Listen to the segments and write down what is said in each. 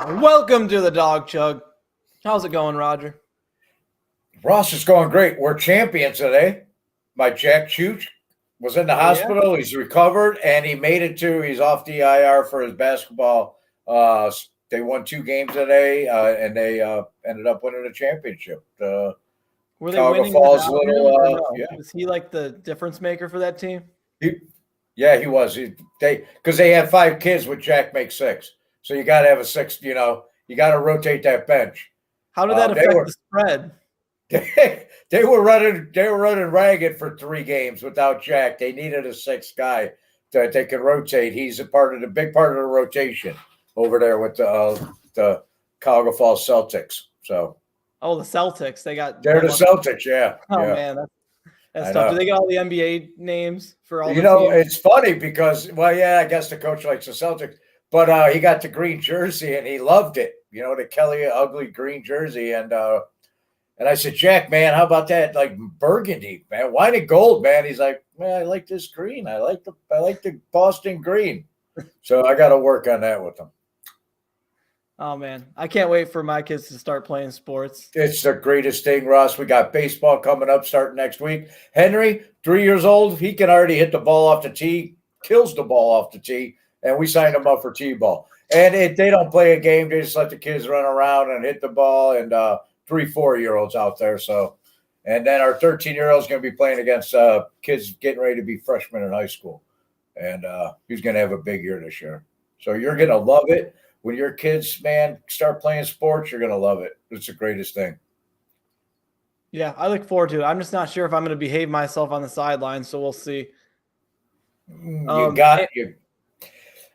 Welcome to the Dawg Chug. How's it going, Roger? Ross is going great. We're champions today. My Jack Chooch was in the hospital. He's recovered, and he made it to. He's off the IR for his basketball. They won 2 games today, and they ended up winning a championship. Were they Cuyahoga winning Falls without little, him, or no? yeah. Was he like the difference maker for that team? He was. Because they have 5 kids with Jack makes 6, so you got to have a 6. You got to rotate that bench. How did that affect the spread? They were running ragged for 3 games without Jack. They needed a 6th guy that they could rotate. He's a big part of the rotation over there with the Cuyahoga Falls Celtics. So, the Celtics. They're the Celtics, yeah. Oh yeah. Man, that's tough. Do they get all the NBA names for all? Teams? It's funny because, I guess the coach likes the Celtics, but he got the green jersey and he loved it. The Kelly ugly green jersey, and I said, Jack, man, how about that? Like burgundy, man, wine and gold, man. He's like, man, I like this green. I like the Boston green. So I got to work on that with them. Oh man, I can't wait for my kids to start playing sports. It's the greatest thing, Ross. We got baseball coming up starting next week. Henry, 3 years old, he can already hit the ball off the tee, kills the ball off the tee, and we signed him up for T-ball. And they don't play a game; they just let the kids run around and hit the ball. And 3-4-year-olds out there. So, and then our 13-year-old is going to be playing against kids getting ready to be freshmen in high school, and he's going to have a big year this year. So you're going to love it. When your kids, man, start playing sports, you're going to love it. It's the greatest thing. Yeah, I look forward to it. I'm just not sure if I'm going to behave myself on the sidelines, so we'll see.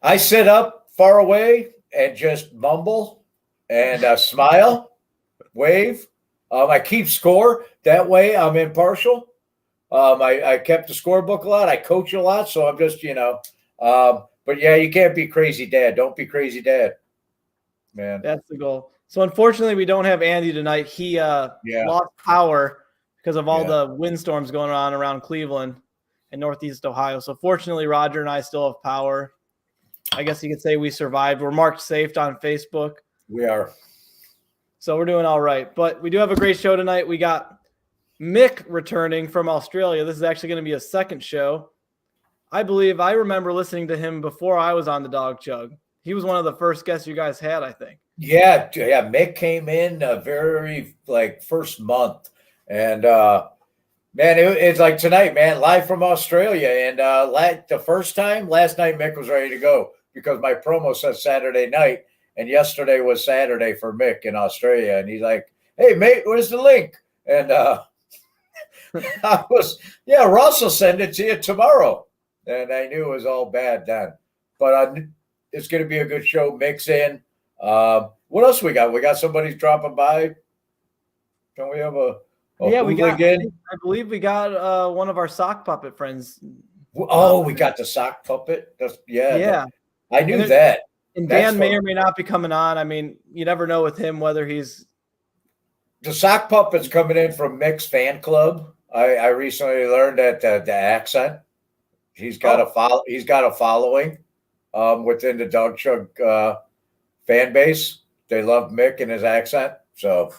I sit up far away and just mumble and smile, wave. I keep score. That way I'm impartial. I kept the scorebook a lot. I coach a lot, so I'm just, but yeah, you can't be crazy dad. Don't be crazy dad, man. That's the goal. So unfortunately, we don't have Andy tonight. He lost power because of all the windstorms going on around Cleveland and Northeast Ohio. So fortunately, Roger and I still have power. I guess you could say we survived. We're marked safe on Facebook. We are. So we're doing all right. But we do have a great show tonight. We got Mick returning from Australia. This is actually going to be a second show. I believe I remember listening to him before I was on the Dawg Chug. He was one of the first guests you guys had, I think. Yeah. Mick came in very first month, and man, it's like tonight, man, live from Australia. And the first time last night, Mick was ready to go because my promo said Saturday night, and yesterday was Saturday for Mick in Australia, and he's like, "Hey, mate, where's the link?" And Ross will send it to you tomorrow. And I knew it was all bad then. But it's going to be a good show. Mix in. What else we got? We got somebody dropping by. Don't we have a we got. I believe we got one of our sock puppet friends. Oh, we got the sock puppet. Yeah. I knew that. And Dan may or may not be coming on. I mean, you never know with him whether he's. The sock puppet's coming in from Mick's fan club. I recently learned that the accent. He's got a following within the Dawg Chug fan base. They love Mick and his accent. So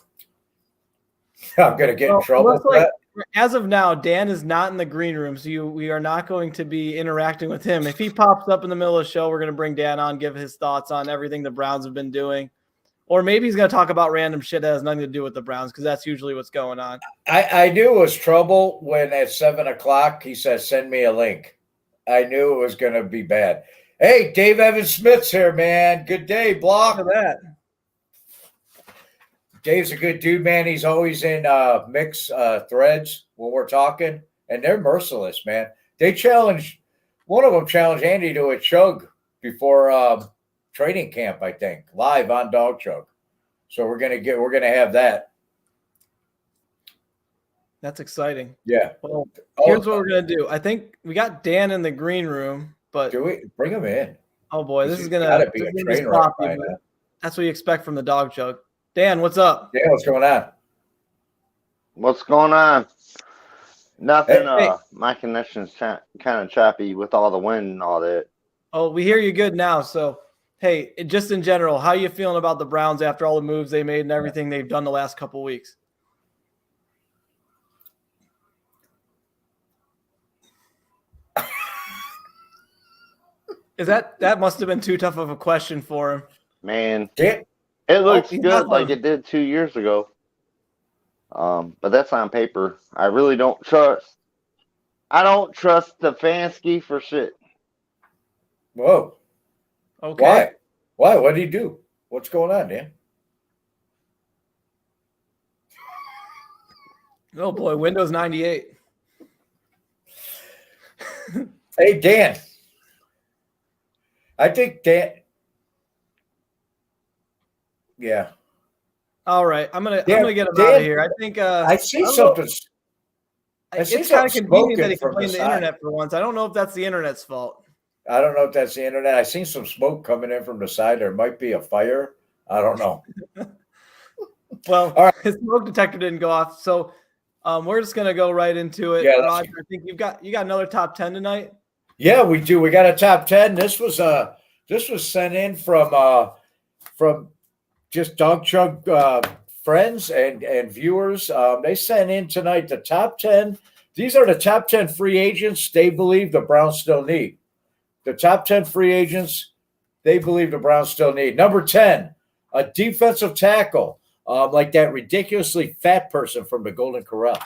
I'm going to get in trouble for that. As of now, Dan is not in the green room, so we are not going to be interacting with him. If he pops up in the middle of the show, we're going to bring Dan on, give his thoughts on everything the Browns have been doing. Or maybe he's going to talk about random shit that has nothing to do with the Browns, because that's usually what's going on. I knew it was trouble when at 7 o'clock he said, "Send me a link." I knew it was going to be bad. Hey, Dave Evan Smith's here, man. Good day, Block. Look at that. Dave's a good dude, man. He's always in Mick's threads when we're talking, and they're merciless, man. One of them challenged Andy to a chug before training camp, I think, live on Dawg Chug. So we're gonna have that. That's exciting. Yeah. Well, here's what we're going to do. I think we got Dan in the green room, but do we bring him in? Oh boy, this is going to be a train wreck. That's what you expect from the Dawg Chug. Dan, what's up? Dan, what's going on? What's going on? Nothing. My connection's kind of choppy with all the wind and all that. Oh, we hear you good now. So Hey, just in general, how are you feeling about the Browns after all the moves they made and everything they've done the last couple of weeks? That must have been too tough of a question for him. Man, it looks good like it did 2 years ago. But that's on paper. I really don't trust. I don't trust Stefanski for shit. Whoa. Okay. Why? What did he do? What's going on, Dan? Oh boy, Windows 98. Hey, Dan. I think Dan. Yeah. All right, I'm gonna get him out of here. I think I see something. It's kind of convenient that he can blame the internet for once. I don't know if that's the internet's fault. I don't know if that's the internet. I seen some smoke coming in from the side. There might be a fire. I don't know. Well, all right. His smoke detector didn't go off, so we're just gonna go right into it. Yeah, Roger, I think you got another top 10 tonight. Yeah, we do. We got a top 10. This was sent in from just Dawg Chug friends and viewers. They sent in tonight the top 10. These are the top 10 free agents they believe the Browns still need. The top 10 free agents they believe the Browns still need. Number 10, a defensive tackle, like that ridiculously fat person from the Golden Corral.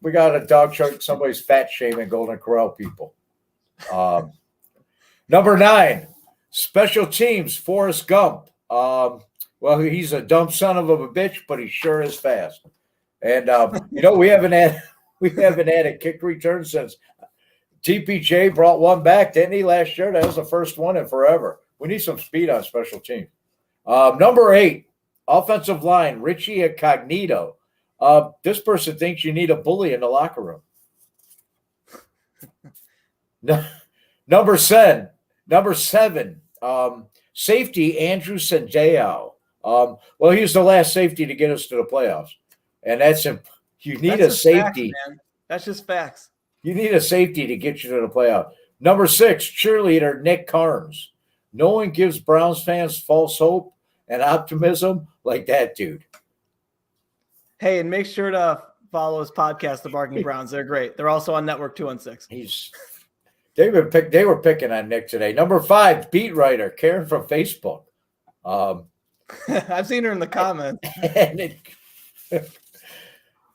We got a Dawg Chug, somebody's fat shaming Golden Corral people. Number 9, special teams, Forrest Gump. Well, he's a dumb son of a bitch, but he sure is fast. And we haven't had a kick return since TPJ brought one back, didn't he, last year? That was the first one in forever. We need some speed on special teams. Number 8, offensive line, Richie Incognito. This person thinks you need a bully in the locker room. Number 7, safety, Andrew Sendeo. Well, he was the last safety to get us to the playoffs. And that's him. You need a safety. Facts, man. That's just facts. You need a safety to get you to the playoff. Number 6, cheerleader Nick Carnes. No one gives Browns fans false hope and optimism like that dude. Hey, and make sure to follow his podcast, The Barking Browns. They're great. They're also on Network 216. They were picking on Nick today. Number 5, beat writer Karen from Facebook. I've seen her in the comments.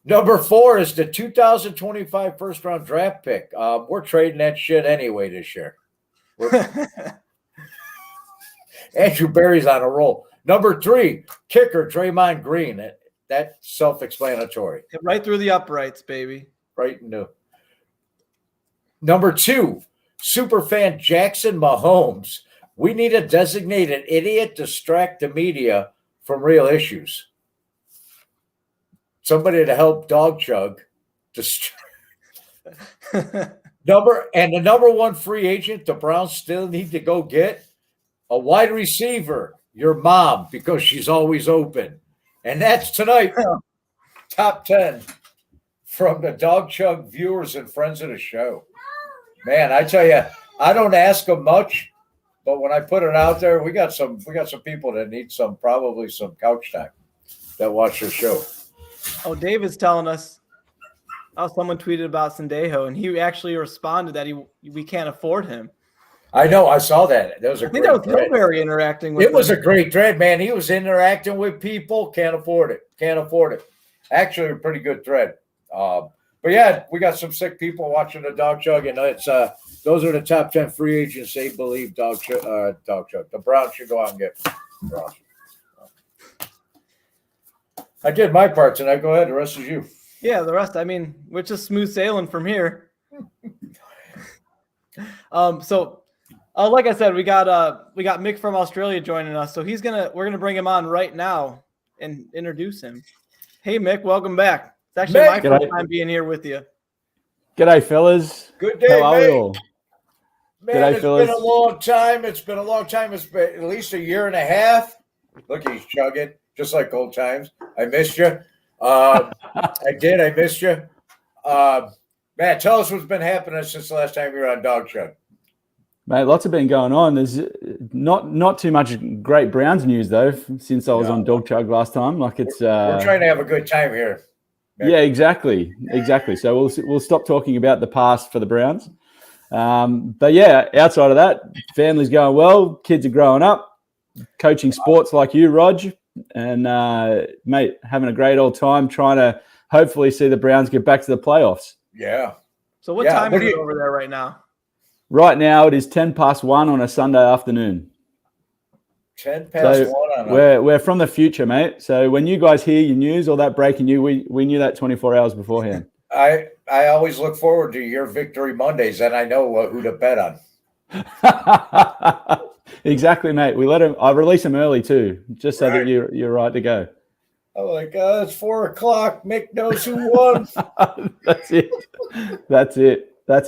Number 4 is the 2025 first-round draft pick. We're trading that shit anyway this year. Andrew Berry's on a roll. Number 3, kicker Draymond Green. That's self-explanatory. Right through the uprights, baby. Right into. Number 2, superfan Jackson Mahomes. We need a designated idiot to distract the media from real issues. Somebody to help Dawg Chug. The number 1 free agent the Browns still need to go get, a wide receiver, your mom, because she's always open. And that's tonight. Top 10 from the Dawg Chug viewers and friends of the show. Man, I tell you, I don't ask them much, but when I put it out there, we got some people that need probably some couch time that watch the show. Oh, David's telling us. Oh, someone tweeted about Sendejo, and he actually responded that we can't afford him. I know. I saw that. That was a I think that was Hillberry interacting with him. It was a great thread, man. He was interacting with people. Can't afford it. Actually, a pretty good thread. But yeah, we got some sick people watching the Dawg Chug, and it's those are the top 10 free agents they believe Dawg Chug. The Browns should go out and get Ross. I did my part tonight. Go ahead. The rest is you. Yeah, the rest. I mean, we're just smooth sailing from here. Like I said, we got Mick from Australia joining us, so we're gonna bring him on right now and introduce him. Hey, Mick, welcome back. It's actually my first time being here with you. G'day, fellas. Good day, How are we all? Man, G'day, fellas. Been a long time. It's been a long time. It's been at least a year and a half. Look, he's chugging, just like old times. I missed you. I missed you. Man, tell us what's been happening since the last time you were on Dawg Chug. Mate, lots have been going on. There's not too much great Browns news though since I was on Dawg Chug last time. Like it's we're trying to have a good time here. Yeah, exactly. So we'll stop talking about the past for the Browns. But yeah, outside of that, family's going well. Kids are growing up, coaching sports like you, Rog, and mate, having a great old time trying to hopefully see the Browns get back to the playoffs. Yeah. So what time is it over there right now? Right now, it is 1:10 on a Sunday afternoon. 1:10 on. We're from the future, mate. So when you guys hear your news or that breaking news, we knew that 24 hours beforehand. I always look forward to your Victory Mondays, and I know who to bet on. Exactly, mate. I release them early too, just so that you're right to go. I'm like, it's 4:00. Mick knows who won. That's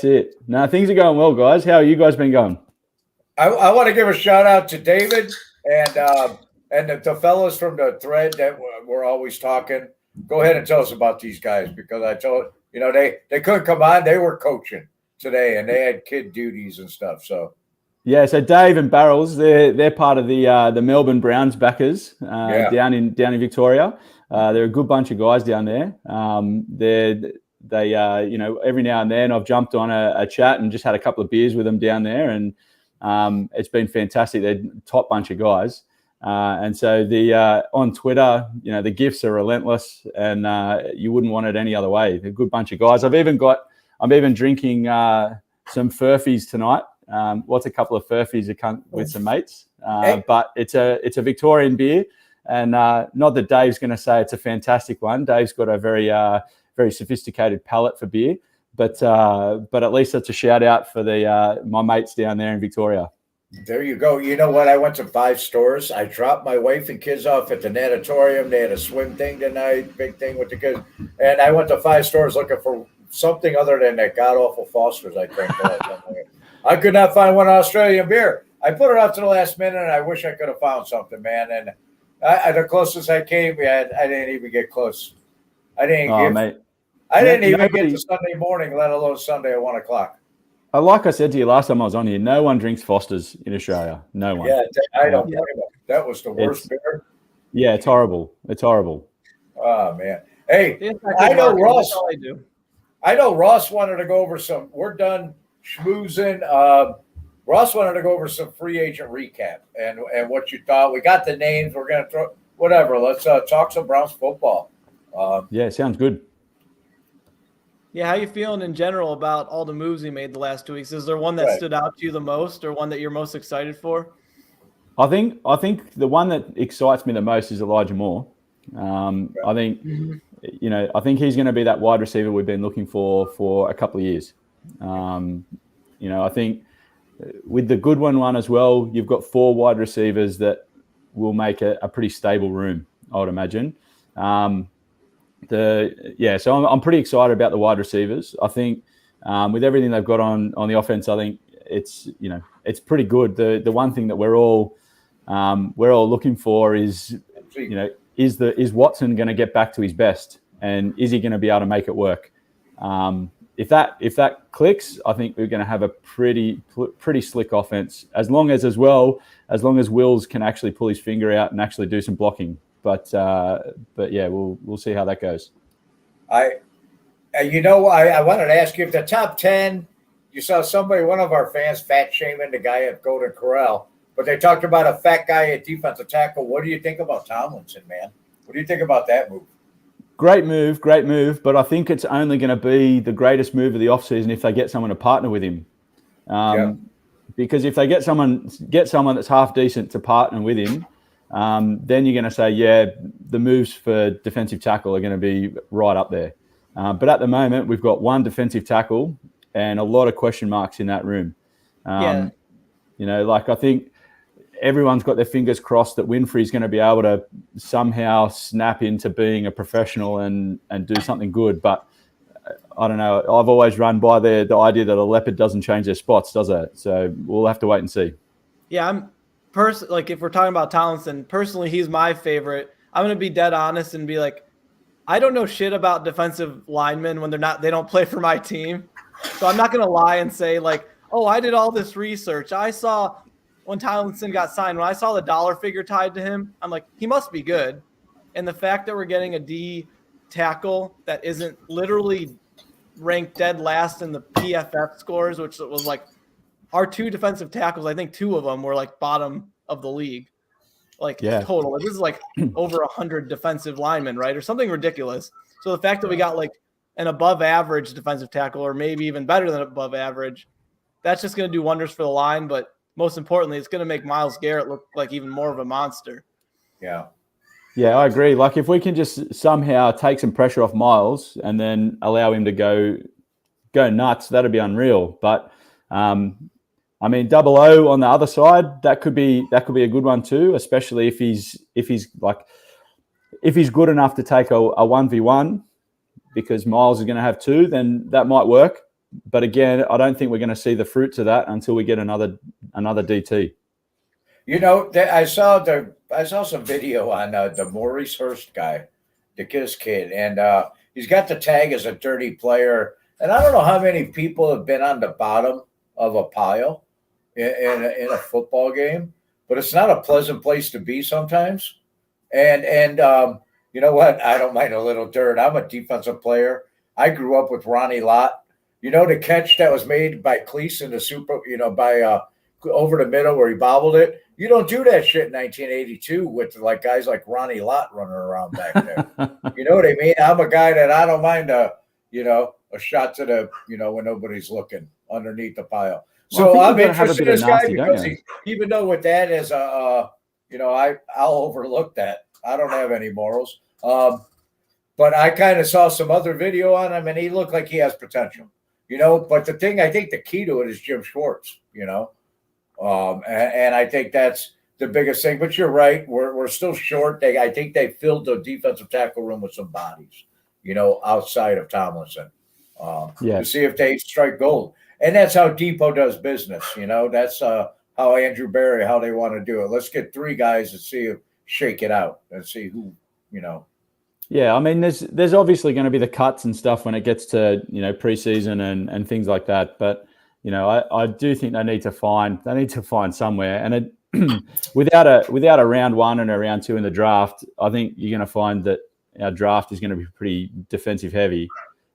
it. Now things are going well, guys. How have you guys been going? I want to give a shout out to David and the fellows from the thread that we're always talking. Go ahead and tell us about these guys, because I told they couldn't come on. They were coaching today and they had kid duties and stuff. So yeah, so Dave and Barrels, they're part of the Melbourne Browns backers down in Victoria. They're a good bunch of guys down there. They every now and then I've jumped on a chat and just had a couple of beers with them down there, and it's been fantastic. They're a top bunch of guys. And so on Twitter, the gifts are relentless, and you wouldn't want it any other way. They're a good bunch of guys. I'm even drinking some Furfies tonight. What's a couple of Furfies with some mates? But it's a Victorian beer, and not that Dave's going to say it's a fantastic one. Dave's got a very very sophisticated palate for beer, but at least it's a shout out for my mates down there in Victoria. There you go. You know what? I went to 5 stores. I dropped my wife and kids off at the natatorium. They had a swim thing tonight, big thing with the kids. And I went to 5 stores looking for something other than that god-awful Foster's I drank. I could not find one Australian beer. I put it up to the last minute, and I wish I could have found something, man. And the closest I came, I didn't even get close. I didn't even get to Sunday morning, let alone Sunday at 1:00. Like I said to you last time I was on here, no one drinks Foster's in Australia. No one. Yeah, I don't blame them. That was the worst beer. Yeah, it's horrible. It's horrible. Oh, man. Hey, I know Ross. I know Ross wanted to go over some. We're done schmoozing. Ross wanted to go over some free agent recap and what you thought. We got the names. We're going to throw whatever. Let's talk some Browns football. Yeah, sounds good. Yeah, how you feeling in general about all the moves he made the last 2 weeks? Is there one that stood out to you the most, or one that you're most excited for? I think the one that excites me the most is Elijah Moore. I think I think he's going to be that wide receiver we've been looking for a couple of years. I think with the Goodwin one as well, you've got 4 wide receivers that will make a pretty stable room, I would imagine. So I'm pretty excited about the wide receivers. I think with everything they've got on the offense, I think it's pretty good. The one thing that we're all looking for is is Watson going to get back to his best, and is he going to be able to make it work? If that clicks, I think we're going to have a pretty slick offense. As long as Wills can actually pull his finger out and actually do some blocking. But yeah, we'll see how that goes. I wanted to ask you if the top 10, you saw one of our fans fat shaming the guy at Golden Corral, but they talked about a fat guy at defensive tackle. What do you think about Tomlinson, man? What do you think about that move? Great move, but I think it's only going to be the greatest move of the offseason if they get someone to partner with him. Because if they get someone that's half decent to partner with him, then you're going to say, yeah, the moves for defensive tackle are going to be right up there. But at the moment, we've got one defensive tackle and a lot of question marks in that room. I think everyone's got their fingers crossed that Winfrey's going to be able to somehow snap into being a professional and do something good. But I don't know. I've always run by the idea that a leopard doesn't change their spots, does it? So we'll have to wait and see. Yeah, if we're talking about Tomlinson, personally, he's my favorite. I'm going to be dead honest and be like, I don't know shit about defensive linemen when they don't play for my team. So I'm not going to lie and say like, oh, I did all this research. I saw when Tomlinson got signed, when I saw the dollar figure tied to him, I'm like, he must be good. And the fact that we're getting a D tackle that isn't literally ranked dead last in the PFF scores, which was like our 2 defensive tackles, I think 2 of them were like bottom of the league. Total. This is like over 100 defensive linemen, right? Or something ridiculous. So the fact that we got like an above average defensive tackle, or maybe even better than above average, that's just going to do wonders for the line. But most importantly, it's going to make Myles Garrett look like even more of a monster. Yeah. Yeah, I agree. Like if we can just somehow take some pressure off Myles and then allow him to go nuts, that'd be unreal. But I mean, 00 on the other side, that could be a good one too, especially if he's good enough to take a 1v1, because Myles is going to have 2, then that might work. But again, I don't think we're going to see the fruits of that until we get another DT. You know, I saw some video on the Maurice Hurst guy, the Kiss kid, and he's got the tag as a dirty player. And I don't know how many people have been on the bottom of a pile in a football game, but it's not a pleasant place to be sometimes. And you know what? I don't mind a little dirt. I'm a defensive player. I grew up with Ronnie Lott. You know, the catch that was made by Cleese in the Super, by over the middle where he bobbled it. You don't do that shit in 1982 with like guys like Ronnie Lott running around back there. You know what I mean? I'm a guy that I don't mind a shot to the, when nobody's looking underneath the pile. So well, I'm interested in this guy because even though with that is I'll overlook that. I don't have any morals. But I kind of saw some other video on him and he looked like he has potential, but the thing, I think the key to it is Jim Schwartz, and I think that's the biggest thing, but you're right. We're still short. I think they filled the defensive tackle room with some bodies, outside of Tomlinson, to see if they strike gold. And that's how Depot does business. That's how Andrew Berry, how they want to do it. Let's get 3 guys and shake it out and see who, Yeah, I mean, there's obviously going to be the cuts and stuff when it gets to preseason and things like that. But I do think they need to find somewhere. And without a round 1 and a round 2 in the draft, I think you're going to find that our draft is going to be pretty defensive heavy.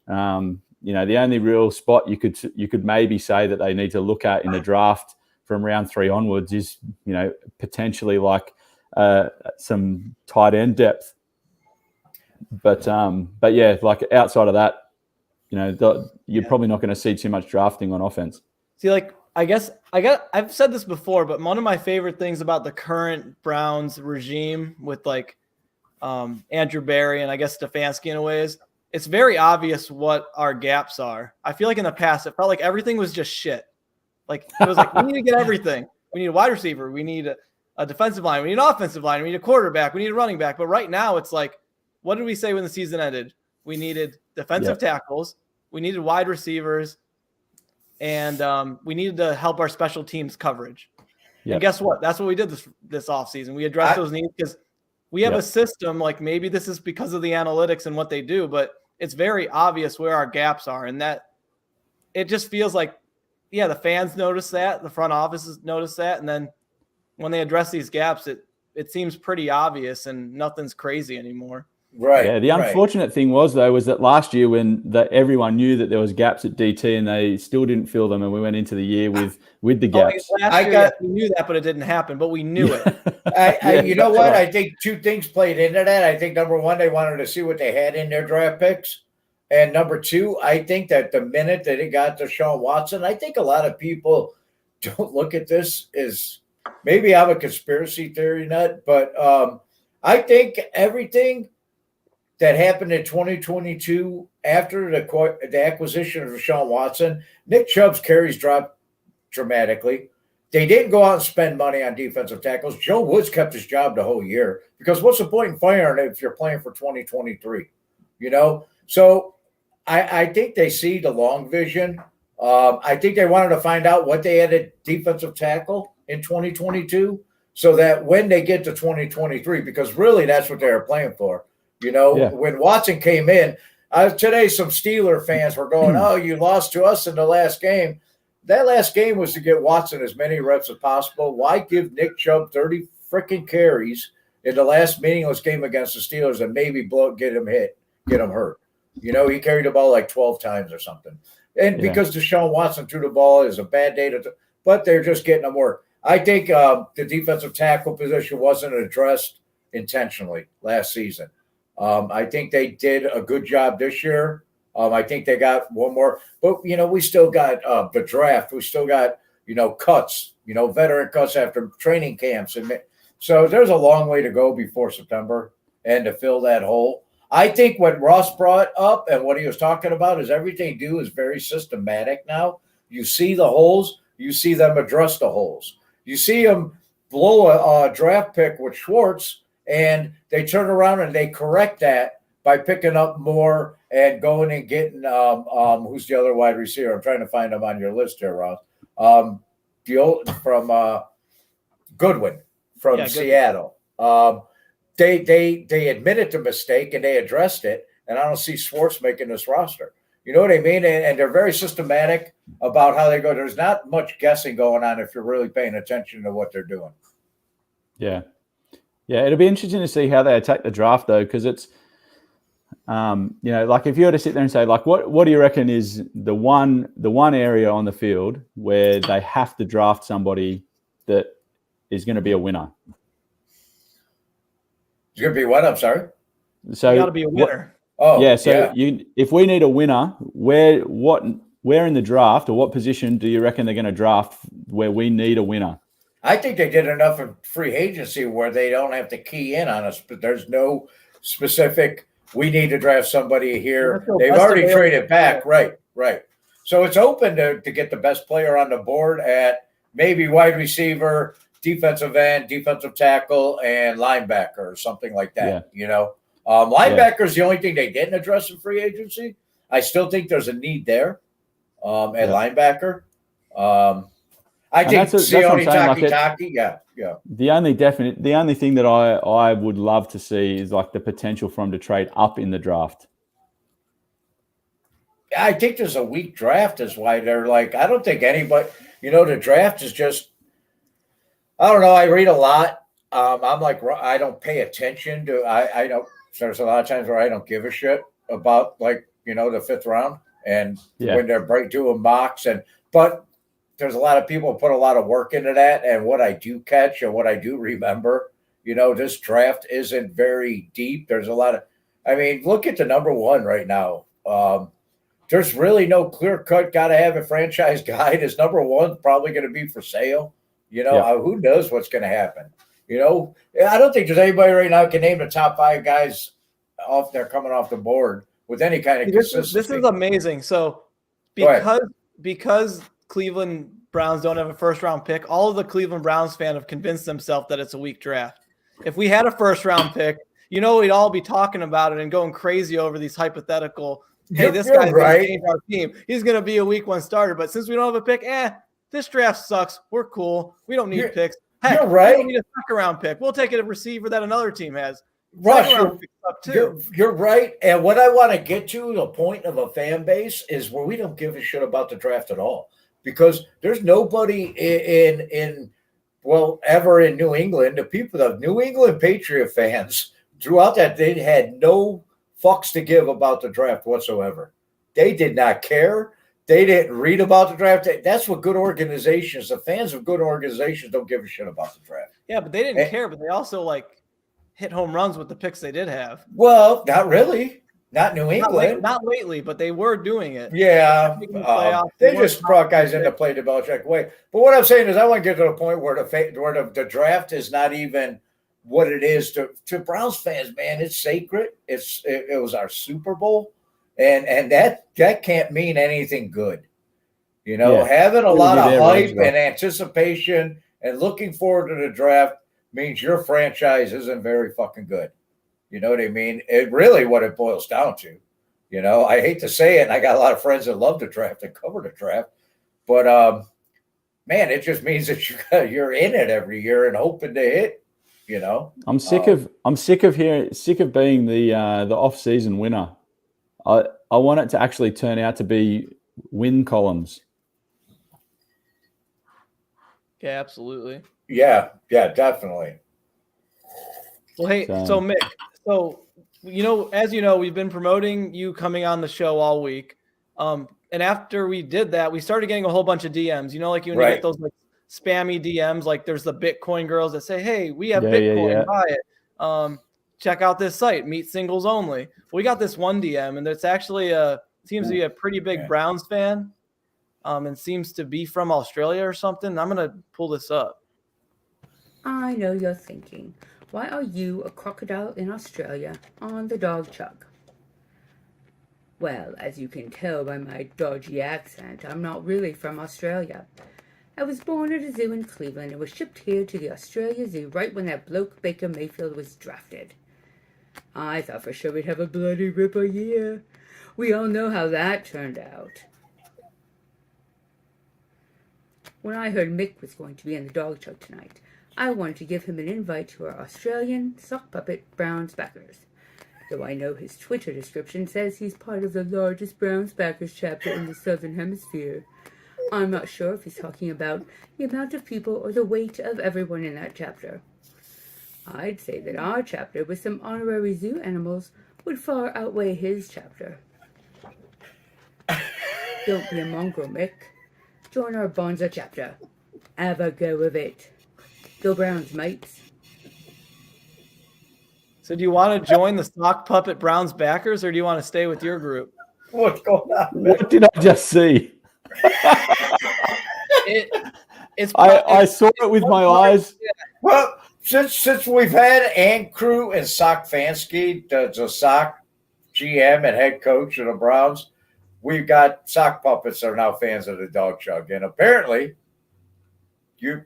The only real spot you could maybe say that they need to look at in the draft from round 3 onwards is potentially like some tight end depth. But yeah, like outside of that, you're probably not going to see too much drafting on offense. See, like I've said this before, but one of my favorite things about the current Browns regime with like Andrew Berry and I guess Stefanski in a way is it's very obvious what our gaps are. I feel like in the past it felt like everything was just shit. Like it was like we need to get everything. We need a wide receiver. We need a defensive line. We need an offensive line. We need a quarterback. We need a running back. But right now it's like, what did we say when the season ended? We needed defensive tackles. We needed wide receivers. And we needed to help our special teams coverage. Yep. And guess what? That's what we did this offseason. We addressed those needs because we have a system. Like maybe this is because of the analytics and what they do, but it's very obvious where our gaps are. And that it just feels like, the fans notice that. The front offices notice that. And then when they address these gaps, it seems pretty obvious and nothing's crazy anymore. Right. Yeah. The unfortunate thing was that last year when everyone knew that there was gaps at DT and they still didn't fill them, and we went into the year with the gaps. We knew that, but it didn't happen. But we knew it. You know what? Right. I think 2 things played into that. I think number 1, they wanted to see what they had in their draft picks, and number 2, I think that the minute that it got to Deshaun Watson, I think a lot of people don't look at this as maybe I'm a conspiracy theory nut, but I think everything that happened in 2022 after the acquisition of Deshaun Watson, Nick Chubb's carries dropped dramatically. They didn't go out and spend money on defensive tackles. Joe Woods kept his job the whole year because what's the point in firing if you're playing for 2023? So I think they see the long vision. I think they wanted to find out what they had at defensive tackle in 2022 so that when they get to 2023, because really that's what they were playing for. When Watson came in, today some Steeler fans were going, "Oh, you lost to us in the last game." that last game was to get Watson as many reps as possible. Why give Nick Chubb 30 freaking carries in the last meaningless game against the Steelers and maybe get him hurt? He carried the ball like 12 times or something. And because Deshaun Watson threw the ball is a bad day but they're just getting them work. I think the defensive tackle position wasn't addressed intentionally last season. I think they did a good job this year. I think they got one more, but we still got the draft. We still got cuts, veteran cuts after training camps, and so there's a long way to go before September and to fill that hole. I think what Ross brought up and what he was talking about is everything they do is very systematic now. You see the holes, you see them address the holes. You see them blow a draft pick with Schwartz, and they turn around and they correct that by picking up more and going and getting who's the other wide receiver? I'm trying to find him on your list here, Ross. From Goodwin from Seattle. They admitted the mistake and they addressed it, and I don't see Schwartz making this roster. You know what I mean? And they're very systematic about how they go. There's not much guessing going on if you're really paying attention to what they're doing. Yeah. Yeah, it'll be interesting to see how they attack the draft, though, because it's, like if you were to sit there and say, like, what do you reckon is the one area on the field where they have to draft somebody that is going to be a winner? It's going to be what? I'm sorry? So you got to be a winner. If we need a winner, where in the draft or what position do you reckon they're going to draft where we need a winner? I think they did enough of free agency where they don't have to key in on us, but there's no specific, we need to draft somebody here. They've already traded back. Right. So it's open to get the best player on the board at maybe wide receiver, defensive end, defensive tackle, and linebacker or something like that, Linebacker is the only thing they didn't address in free agency. I still think there's a need there at linebacker. I think Sione Takitaki, yeah. The only thing that I would love to see is like the potential for him to trade up in the draft. I think there's a weak draft is why they're like, I don't think anybody, the draft is just, I don't know. I read a lot. I'm like, I don't pay attention to, I don't, there's a lot of times where I don't give a shit about the fifth round and when they're doing mocks but there's a lot of people who put a lot of work into that. And what I do catch and what I do remember, this draft isn't very deep. There's a lot of, look at the number one right now. There's really no clear cut, got to have a franchise guy. This number one probably going to be for sale. Who knows what's going to happen? I don't think there's anybody right now can name the top 5 guys off there coming off the board with any kind of consistency. This is amazing. So because Cleveland Browns don't have a first-round pick, all of the Cleveland Browns fans have convinced themselves that it's a weak draft. If we had a first-round pick, we'd all be talking about it and going crazy over these hypothetical, hey, this guy's going to change our team. He's going to be a week 1 starter. But since we don't have a pick, this draft sucks. We're cool. We don't need picks. Heck, you're right. We don't need a second-round pick. We'll take a receiver that another team has. Rush, you're right. And what I want to get to, the point of a fan base, is where we don't give a shit about the draft at all. Because there's nobody ever in New England. The New England Patriot fans throughout that, they had no fucks to give about the draft whatsoever. They did not care. They didn't read about the draft. That's what good organizations, the fans of good organizations, don't give a shit about the draft. Yeah, but they didn't care. But they also hit home runs with the picks they did have. Well, not really. Not New England. Not lately, but they were doing it. Yeah. They just brought guys in to play the Belichick way. But what I'm saying is I want to get to the point where the draft is not even what it is to Browns fans, man. It's sacred. It was our Super Bowl. And that can't mean anything good. Having a lot of hype and anticipation and looking forward to the draft means your franchise isn't very fucking good. You know what I mean? It really what it boils down to. I hate to say it, and I got a lot of friends that love the draft and cover the draft, but man, it just means that you're in it every year and hoping to hit. I'm sick of being the off-season winner. I want it to actually turn out to be win columns. Yeah, absolutely. Yeah, definitely. Well, hey, so Mick, as you know, we've been promoting you coming on the show all week. And after we did that, we started getting a whole bunch of DMs. Like when you get those like spammy DMs, like there's the Bitcoin girls that say, "Hey, we have Bitcoin, buy it. Check out this site, meet singles only." We got this one DM, and it's actually seems to be a pretty big Browns fan, and seems to be from Australia or something. I'm gonna pull this up. I know you're thinking, why are you, a crocodile in Australia, on the Dawg Chug? Well, as you can tell by my dodgy accent, I'm not really from Australia. I was born at a zoo in Cleveland and was shipped here to the Australia Zoo right when that bloke Baker Mayfield was drafted. I thought for sure we'd have a bloody ripper year. We all know how that turned out. When I heard Mick was going to be in the Dawg Chug tonight, I wanted to give him an invite to our Australian sock puppet Browns backers. Though I know his Twitter description says he's part of the largest Browns backers chapter in the Southern Hemisphere. I'm not sure if he's talking about the amount of people or the weight of everyone in that chapter. I'd say that our chapter with some honorary zoo animals would far outweigh his chapter. Don't be a mongrel, Mick. Join our Bonza chapter. Have a go of it. Go Browns, mates. So do you want to join the sock puppet Browns backers, or do you want to stay with your group? What's going on? What did I just see? I saw it with my eyes. Yeah. Well, since we've had Ann Crew and Sock Fansky, the Sock GM and head coach of the Browns, we've got sock puppets that are now fans of the Dawg Chug, and apparently you've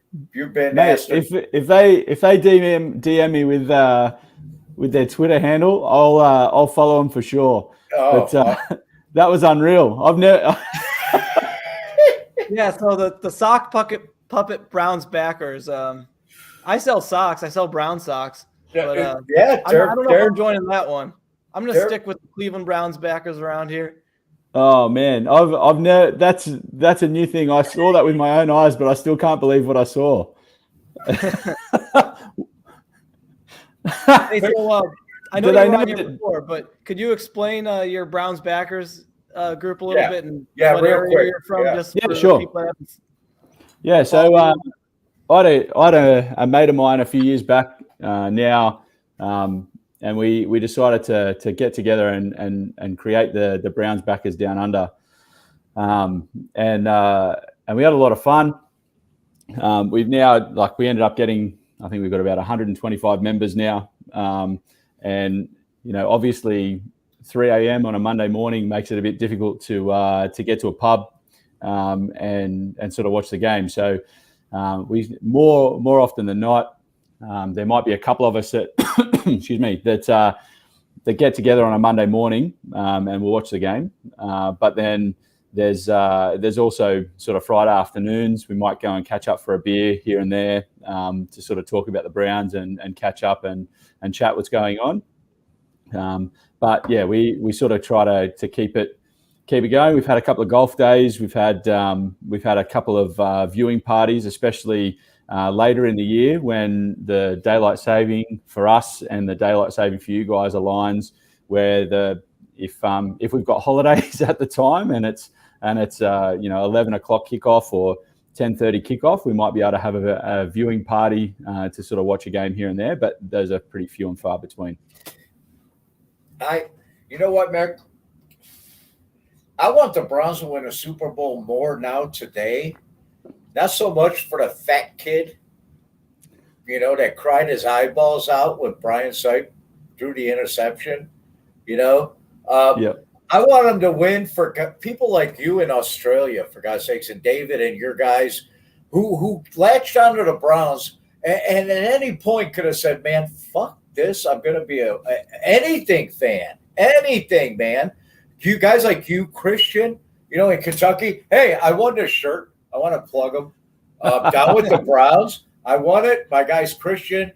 been asked. If they DM me with their Twitter handle, I'll follow them for sure. But that was unreal. I've never. Yeah, so the sock puppet Browns backers. I sell socks. I sell brown socks. But, I don't know if I'm joining that one. I'm gonna stick with the Cleveland Browns backers around here. Oh man, I've never. That's a new thing. I saw that with my own eyes, but I still can't believe what I saw. Hey, so, I know you were on here before, but could you explain your Browns backers group a little bit and what area quick. You're from? Yeah, sure. Yeah, so I had a mate of mine a few years back now, and we decided to get together and create the Browns backers down under, and we had a lot of fun. We've now we ended up getting, I think we've got about 125 members now, and obviously 3 a.m. on a Monday morning makes it a bit difficult to get to a pub and sort of watch the game. So we more often than not, there might be a couple of us that excuse me that get together on a Monday morning and we'll watch the game. But then there's also sort of Friday afternoons. We might go and catch up for a beer here and there to sort of talk about the Browns and catch up and chat what's going on. But yeah, we sort of try to keep it going. We've had a couple of golf days. We've had a couple of viewing parties, especially later in the year when the daylight saving for us and the daylight saving for you guys aligns. Where if we've got holidays at the time and it's 11 o'clock kickoff or 10:30 kickoff, we might be able to have a viewing party to sort of watch a game here and there. But those are pretty few and far between. You know what, Mick? I want the Browns to win a Super Bowl more now today. Not so much for the fat kid, that cried his eyeballs out when Brian Sipe threw the interception. I want them to win for people like you in Australia, for God's sakes, and David and your guys who latched onto the Browns and at any point could have said, man, fuck this. I'm going to be a anything fan. Anything, man. You guys like you, Christian, in Kentucky. Hey, I won this shirt. I want to plug them. Down with the Browns. I won it. My guys, Christian,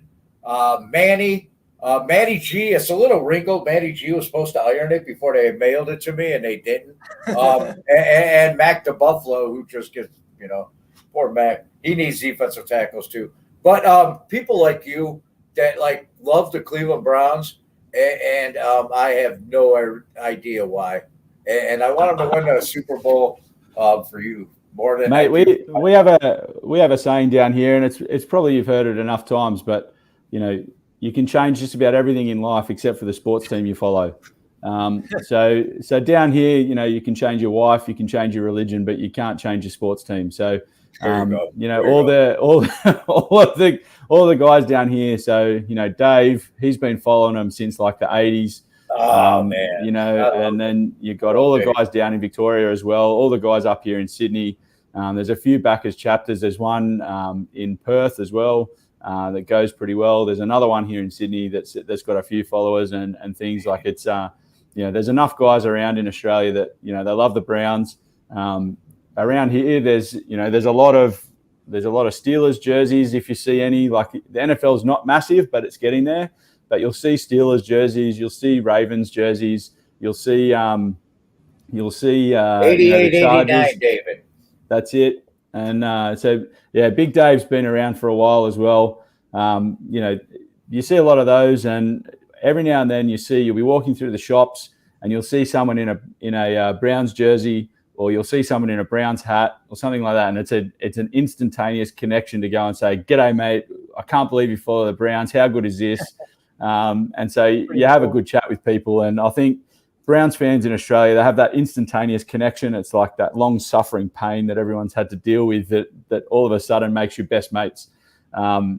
Manny G. It's a little wrinkled. Manny G was supposed to iron it before they mailed it to me, and they didn't. And Mac the Buffalo, who just gets, Poor Mac. He needs defensive tackles too. But people like you that like love the Cleveland Browns, and I have no idea why. And I want them to win a Super Bowl for you more than mate. We have a saying down here, and it's probably you've heard it enough times, but you can change just about everything in life except for the sports team you follow. So down here, you can change your wife, you can change your religion, but you can't change your sports team. So, all the guys down here. So, Dave, he's been following them since like the 80s. Oh man, and then you've got all the guys down in Victoria as well. All the guys up here in Sydney. There's a few backers chapters. There's one in Perth as well. That goes pretty well. There's another one here in Sydney that's got a few followers and things like it's. There's enough guys around in Australia that they love the Browns. Around here, there's a lot of Steelers jerseys. If you see any, like the NFL's not massive, but it's getting there. But you'll see Steelers jerseys, you'll see Ravens jerseys, you'll see 88, 89, David. That's it. And so Big Dave's been around for a while as well. You see a lot of those, and every now and then you'll be walking through the shops and you'll see someone in a Browns jersey, or you'll see someone in a Browns hat or something like that, and it's an instantaneous connection to go and say, "G'day, mate! I can't believe you follow the Browns. How good is this?" And so you have a good chat with people, and I think Browns fans in Australia, they have that instantaneous connection. It's like that long-suffering pain that everyone's had to deal with that all of a sudden makes you best mates.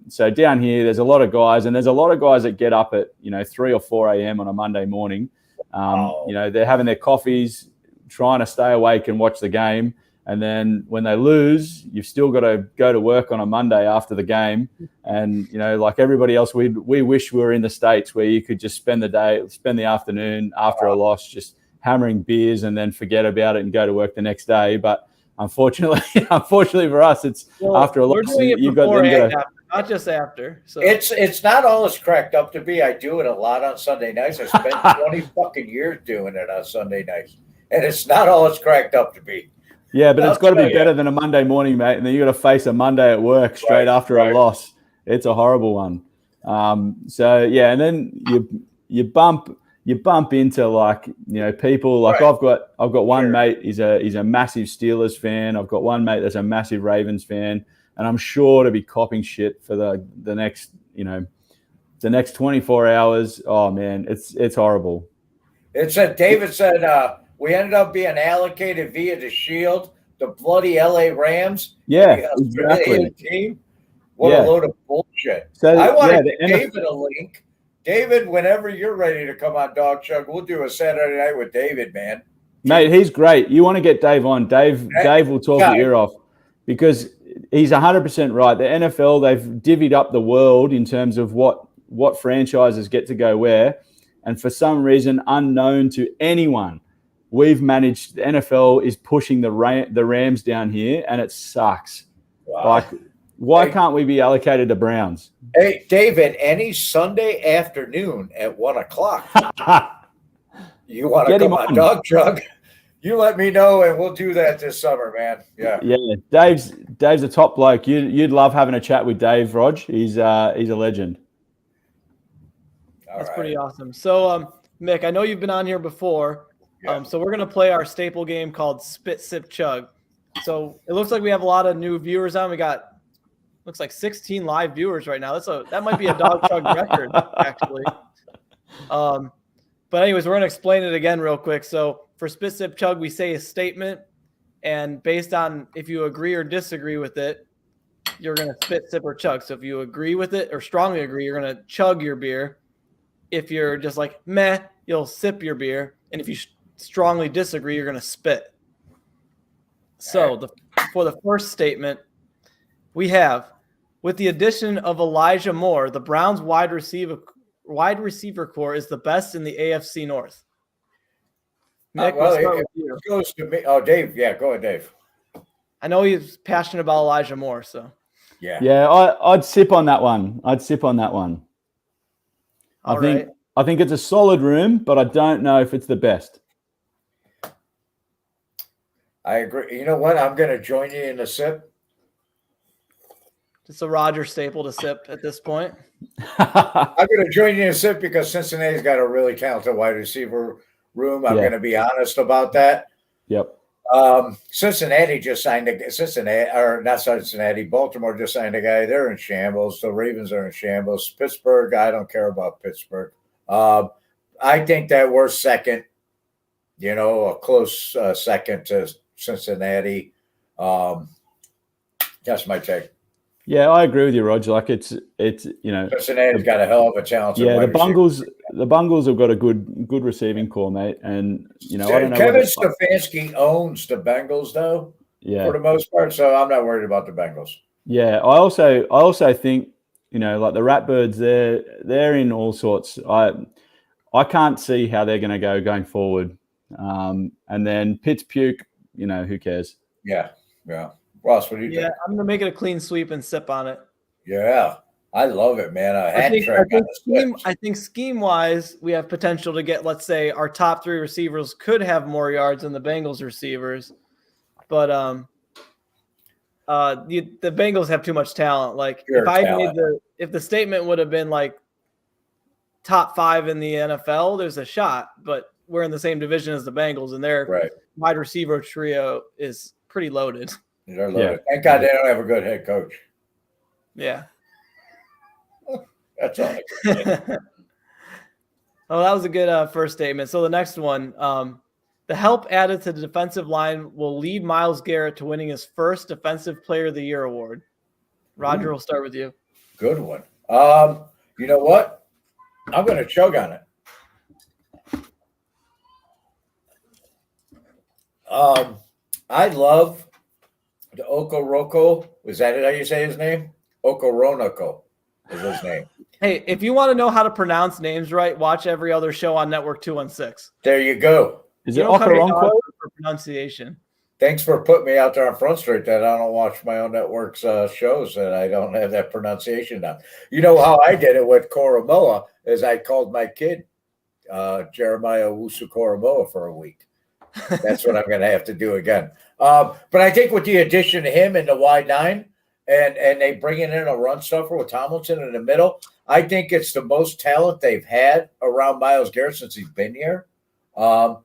So down here, there's a lot of guys, and there's a lot of guys that get up at 3 or 4 a.m. on a Monday morning. They're having their coffees, trying to stay awake and watch the game. And then when they lose, you've still got to go to work on a Monday after the game. And, like everybody else, we wish we were in the States where you could just spend the afternoon after a loss, just hammering beers and then forget about it and go to work the next day. But unfortunately for us, it's after a loss. You've got after, not just after. So it's not all it's cracked up to be. I do it a lot on Sunday nights. I spent 20 fucking years doing it on Sunday nights. And it's not all it's cracked up to be. Yeah, but it's got to be better than a Monday morning, mate. And then you got to face a Monday at work straight after a loss. It's a horrible one. And then you bump into like people like I've got one mate he's a massive Steelers fan. I've got one mate that's a massive Ravens fan, and I'm sure to be copping shit for the next 24 hours. Oh man, it's horrible. David said. We ended up being allocated via the Shield, the bloody LA Rams. Yeah, exactly. Team. What a load of bullshit. So, I want to give David a link. David, whenever you're ready to come on Dawg Chug, we'll do a Saturday night with David, man. Mate, he's great. You want to get Dave on. Dave will talk your ear off because he's 100% right. The NFL, they've divvied up the world in terms of what franchises get to go where. And for some reason, unknown to anyone, we've managed. The NFL is pushing the Rams down here, and it sucks. Wow. Like, why can't we be allocated to Browns? Hey, David, any Sunday afternoon at 1:00, you want to come on Dawg Chug? You let me know, and we'll do that this summer, man. Yeah. Dave's a top bloke. You'd love having a chat with Dave, Rog. He's a legend. That's pretty awesome. So, Mick, I know you've been on here before. Yeah. So we're going to play our staple game called Spit, Sip, Chug. So it looks like we have a lot of new viewers on. Looks like 16 live viewers right now. That might be a Dawg Chug record, actually. But anyways, we're going to explain it again real quick. So for Spit, Sip, Chug, we say a statement, and based on if you agree or disagree with it, you're going to spit, sip, or chug. So if you agree with it or strongly agree, you're going to chug your beer. If you're just like, meh, you'll sip your beer. And if you strongly disagree, you're going to spit. So for the first statement, we have, with the addition of Elijah Moore, the Browns wide receiver core is the best in the AFC North. Mick, it goes to me. Oh, Dave. Yeah, go ahead, Dave. I know he's passionate about Elijah Moore, so. Yeah, I'd sip on that one. I think it's a solid room, but I don't know if it's the best. I agree. You know what? I'm going to join you in a sip. Just a Roger staple to sip at this point. I'm going to join you in a sip because Cincinnati's got a really talented wide receiver room. I'm going to be honest about that. Yep. Cincinnati just signed Baltimore just signed a guy. They're in shambles. The Ravens are in shambles. Pittsburgh, I don't care about Pittsburgh. I think that we're second, a close second to Cincinnati. That's my take. Yeah, I agree with you, Roger. Like it's Cincinnati's got a hell of a talent. Yeah, the Bungles have got a good receiving core, mate. And I don't know. Kevin Stefanski owns the Bengals, though. Yeah, for the most part. So I'm not worried about the Bengals. Yeah, I also think like the Ratbirds, they're in all sorts. I can't see how they're going to going forward. And then Pitts Puke, who cares? Yeah. Ross, what do you think? Yeah, I'm going to make it a clean sweep and sip on it. Yeah, I love it, man. I think scheme-wise, we have potential to get, let's say, our top 3 receivers could have more yards than the Bengals receivers. But the Bengals have too much talent. Like, if the statement would have been, like, top 5 in the NFL, there's a shot. But we're in the same division as the Bengals, and their wide receiver trio is pretty loaded. They're loaded. Yeah. Thank God they don't have a good head coach. Yeah. That's all. Oh, that was a good first statement. So the next one, the help added to the defensive line will lead Myles Garrett to winning his first Defensive Player of the Year award. Roger, we'll start with you. Good one. You know what? I'm going to chug on it. I love the Okoroko. Was that it? How you say his name? Okoronoko is his name. Hey, if you want to know how to pronounce names right, watch every other show on Network 216. There you go. Is it Okoronko? For pronunciation. Thanks for putting me out there on Front Street that I don't watch my own network's shows and I don't have that pronunciation down. You know how I did it with Koromoa is I called my kid Jeremiah Wusu Koromoa for a week. That's what I'm going to have to do again. But I think with the addition of him in the wide 9 and they bringing in a run stuffer with Tomlinson in the middle, I think it's the most talent they've had around Myles Garrett since he's been here. I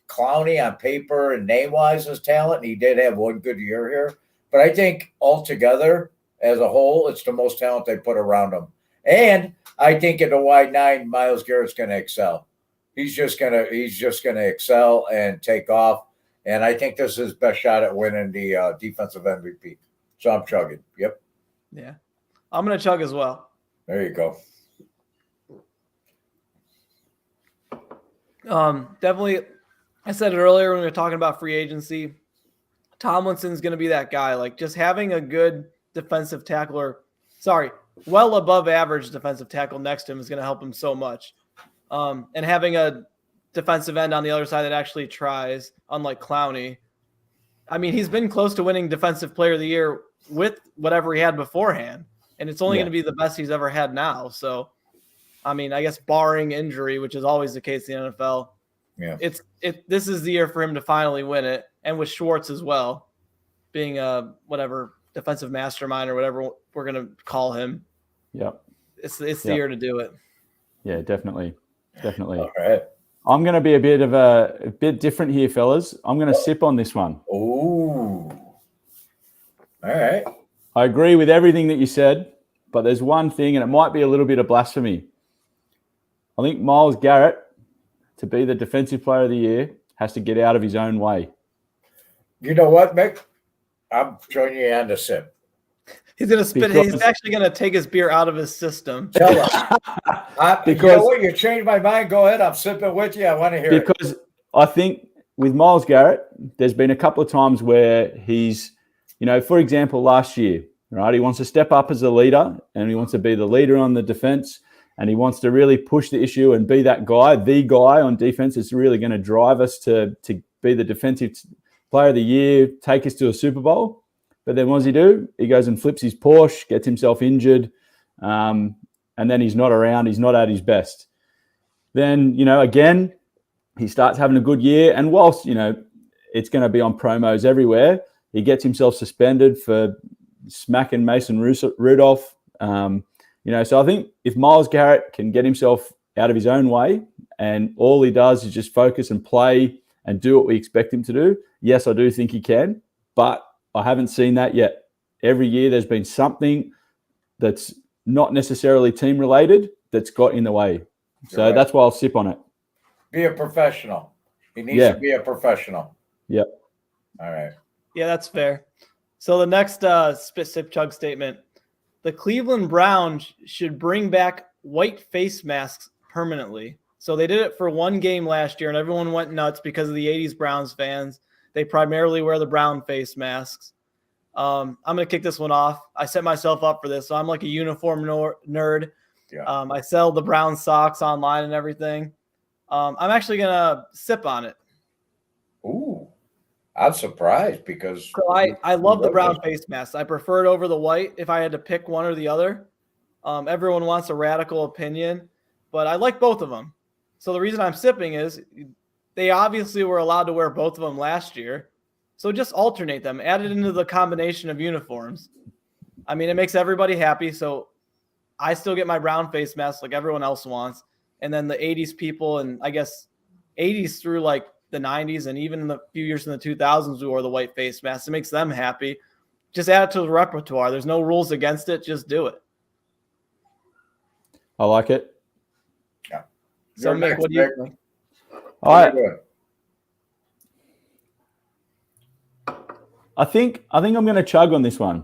Clowney on paper and name-wise is talent, and he did have one good year here. But I think altogether, as a whole, it's the most talent they put around him. And I think in the wide 9, Myles Garrett's going to excel. He's just gonna excel and take off. And I think this is his best shot at winning the defensive MVP. So I'm chugging. Yep. Yeah. I'm going to chug as well. There you go. Definitely, I said it earlier when we were talking about free agency. Tomlinson's going to be that guy. Like, just having a good defensive tackler, well above average defensive tackle next to him is going to help him so much. And having a defensive end on the other side that actually tries, unlike Clowney. I mean, he's been close to winning Defensive Player of the Year with whatever he had beforehand, and it's only going to be the best he's ever had now. So, I mean, I guess barring injury, which is always the case in the NFL, this is the year for him to finally win it, and with Schwartz as well, being a whatever defensive mastermind or whatever we're going to call him. Yep, it's the year to do it. Yeah, definitely. All right. I'm going to be a bit different here, fellas. I'm going to sip on this one. Ooh. All right. I agree with everything that you said, but there's one thing, and it might be a little bit of blasphemy. I think Myles Garrett, to be the Defensive Player of the Year, has to get out of his own way. You know what, Mick? I'm joining you on the sip. He's going to spit. He's actually going to take his beer out of his system. Tell us. You know what? You changed my mind. Go ahead. I'm sipping with you. I want to hear it. Because I think with Myles Garrett, there's been a couple of times where he's, for example, last year, right? He wants to step up as a leader and he wants to be the leader on the defense and he wants to really push the issue and be that guy, the guy on defense that's really going to drive us to be the Defensive Player of the Year, take us to a Super Bowl. But then what does he do? He goes and flips his Porsche, gets himself injured, and then he's not around. He's not at his best. Then, again, he starts having a good year. And whilst, it's going to be on promos everywhere, he gets himself suspended for, smacking Mason Rudolph. So I think if Myles Garrett can get himself out of his own way and all he does is just focus and play and do what we expect him to do, yes, I do think he can, but I haven't seen that yet. Every year there's been something that's not necessarily team related that's got in the way. So that's why I'll sip on it. Be a professional. He needs to be a professional. Yep. All right. Yeah, that's fair. So the next spit, sip, chug statement. The Cleveland Browns should bring back white face masks permanently. So they did it for one game last year, and everyone went nuts because of the 80s Browns fans. They primarily wear the brown face masks. I'm going to kick this one off. I set myself up for this, so I'm like a uniform nerd. Yeah. I sell the brown socks online and everything. I'm actually going to sip on it. Ooh, I'm surprised because so I love the brown face mask. I prefer it over the white if I had to pick one or the other. Everyone wants a radical opinion, but I like both of them. So the reason I'm sipping is they obviously were allowed to wear both of them last year. So just alternate them, add it into the combination of uniforms. I mean, it makes everybody happy. So I still get my brown face mask like everyone else wants. And then the 80s people, and I guess 80s through like the 90s and even in the few years in the 2000s, we wore the white face mask. It makes them happy. Just add it to the repertoire. There's no rules against it. Just do it. I like it. Yeah. So, Mick, what do you think? All right. I think I'm going to chug on this one.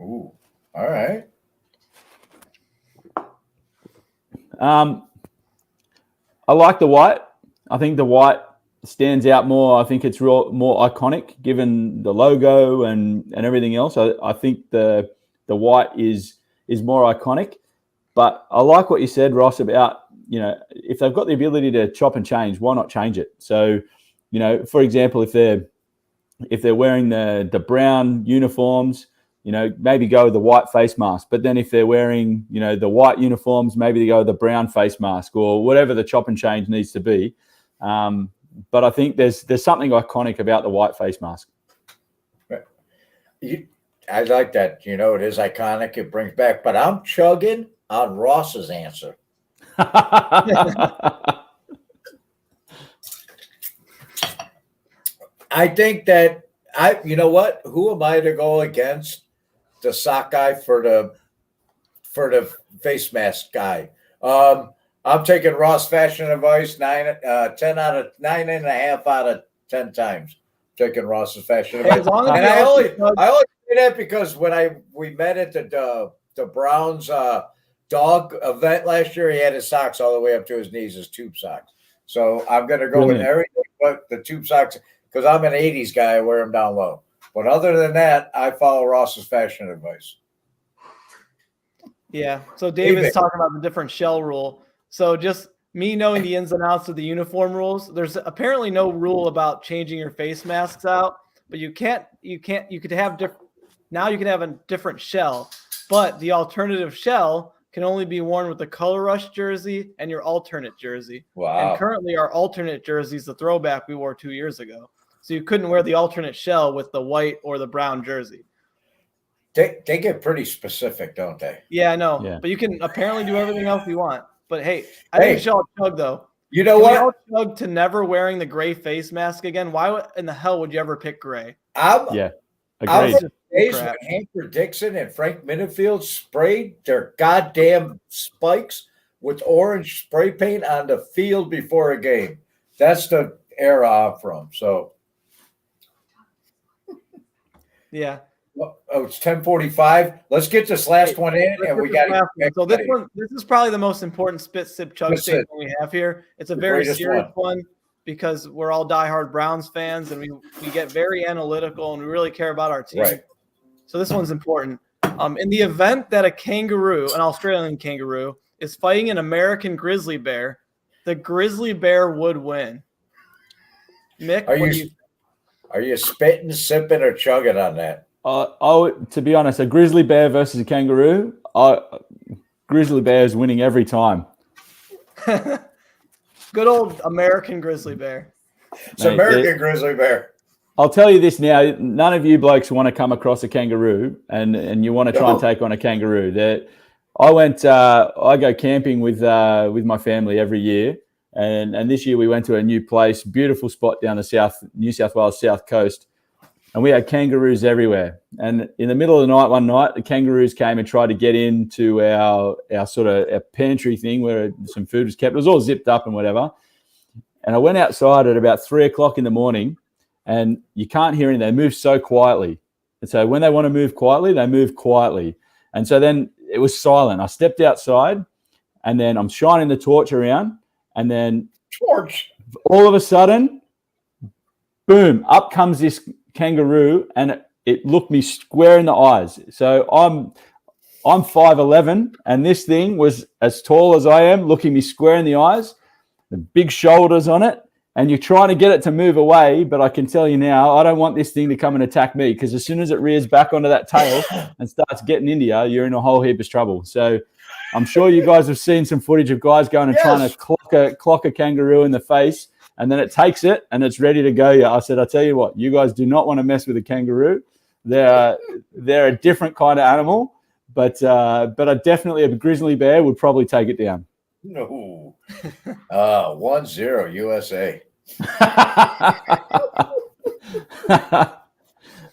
Ooh, all right. I like the white. I think the white stands out more. I think it's more iconic given the logo and everything else. I think the white is more iconic. But I like what you said, Ross, about, if they've got the ability to chop and change, why not change it? So, for example, if they're wearing the brown uniforms, maybe go with the white face mask. But then if they're wearing, the white uniforms, maybe they go with the brown face mask or whatever the chop and change needs to be. But I think there's something iconic about the white face mask. I like that. It is iconic. It brings back. But I'm chugging on Ross's answer. I think that you know what? Who am I to go against the sock guy for the face mask guy? I'm taking Ross fashion advice 9.5 out of 10 times. Taking Ross's fashion advice, and I only say that because when we met at the Browns dog event last year, he had his socks all the way up to his knees, his tube socks. So I'm going to go with everything but the tube socks because I'm an 80s guy. I wear them down low. But other than that, I follow Ross's fashion advice. Yeah. So David's talking about the different shell rule. So just me knowing the ins and outs of the uniform rules, there's apparently no rule about changing your face masks out, but you could have now you can have a different shell, but the alternative shell can only be worn with the Color Rush jersey and your alternate jersey. Wow. And currently our alternate jersey is the throwback we wore 2 years ago. So you couldn't wear the alternate shell with the white or the brown jersey. They get pretty specific, don't they? Yeah, I know. Yeah. But you can apparently do everything else you want. But hey, I think we should all chug though. You know what? We all chug to never wearing the gray face mask again. Why in the hell would you ever pick gray? Agreed. Days when Hanker Dixon and Frank Minifield sprayed their goddamn spikes with orange spray paint on the field before a game. That's the era I'm from. So, yeah. Oh, it's 10:45. Let's get this last one in, and we got. So this is probably the most important spit, sip, chug statement we have here. It's a very serious one because we're all diehard Browns fans, and we get very analytical, and we really care about our team. Right. So this one's important. In the event that an Australian kangaroo, is fighting an American grizzly bear, the grizzly bear would win. Mick, are you spitting, sipping, or chugging on that? To be honest, a grizzly bear versus a kangaroo, grizzly bear is winning every time. Good old American grizzly bear. It's American grizzly bear. I'll tell you this now. None of you blokes want to come across a kangaroo and you want to try and take on a kangaroo. I go camping with my family every year. And this year we went to a new place, beautiful spot down the New South Wales South Coast. And we had kangaroos everywhere. And in the middle of the night, one night, the kangaroos came and tried to get into our sort of our pantry thing where some food was kept. It was all zipped up and whatever. And I went outside at about 3:00 in the morning, and you can't hear anything. They move so quietly. And so when they want to move quietly, they move quietly. And so then it was silent. I stepped outside, and then I'm shining the torch around, and then all of a sudden, boom, up comes this kangaroo, and it looked me square in the eyes. So I'm 5'11", and this thing was as tall as I am, looking me square in the eyes, the big shoulders on it, and you're trying to get it to move away, but I can tell you now, I don't want this thing to come and attack me, because as soon as it rears back onto that tail and starts getting into you, you're in a whole heap of trouble. So I'm sure you guys have seen some footage of guys going and trying to clock a kangaroo in the face, and then it takes it and it's ready to go. Yeah, I said, I tell you what, you guys do not want to mess with a kangaroo. They're a different kind of animal, but definitely a grizzly bear would probably take it down. No. 1-0 USA.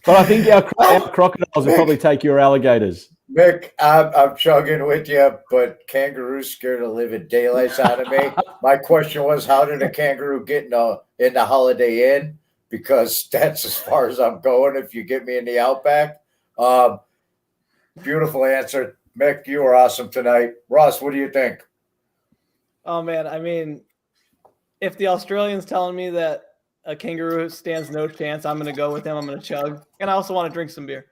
But I think our crocodiles will probably take your alligators. Mick, I'm chugging with you, but kangaroos scare the living daylights out of me. My question was, how did a kangaroo get in the Holiday Inn? Because that's as far as I'm going if you get me in the Outback. Beautiful answer. Mick, you were awesome tonight. Ross, what do you think? Oh, man. I mean, if the Australian's telling me that a kangaroo stands no chance, I'm going to go with him. I'm going to chug. And I also want to drink some beer.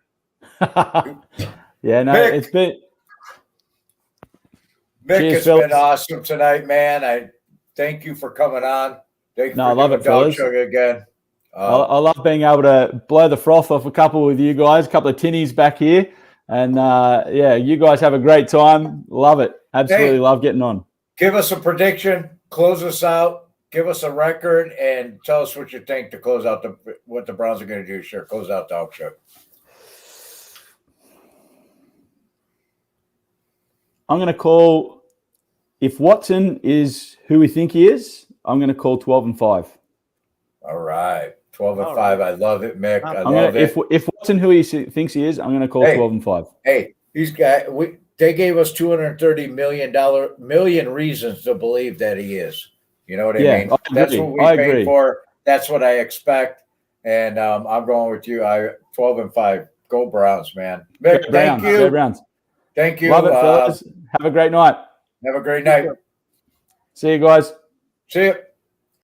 Yeah, no, Mick, it's been. Mick, Cheers, it's fellas. been awesome tonight, man. I thank you for coming on. Thank you I love it, Dawg fellas. Chug again. I love being able to blow the froth off a couple with you guys, a couple of tinnies back here. And you guys have a great time. Love it. Absolutely love getting on. Give us a prediction, close us out, give us a record, and tell us what you think to close out what the Browns are going to do. Sure, close out Dawg Chug. I'm going to call, if Watson is who we think he is, I'm going to call 12-5. All right. 12-5. I love it, Mick. I love it. If Watson who he thinks he is, I'm going to call 12-5. Hey, they gave us $230 million reasons to believe that he is. You know what I mean? That's what we paid for. That's what I expect. And I'm going with you. 12-5. Go Browns, man. Mick, thank you. Go Browns. Thank you. Love it, fellas. Have a great night. Have a great night. See you guys. See you.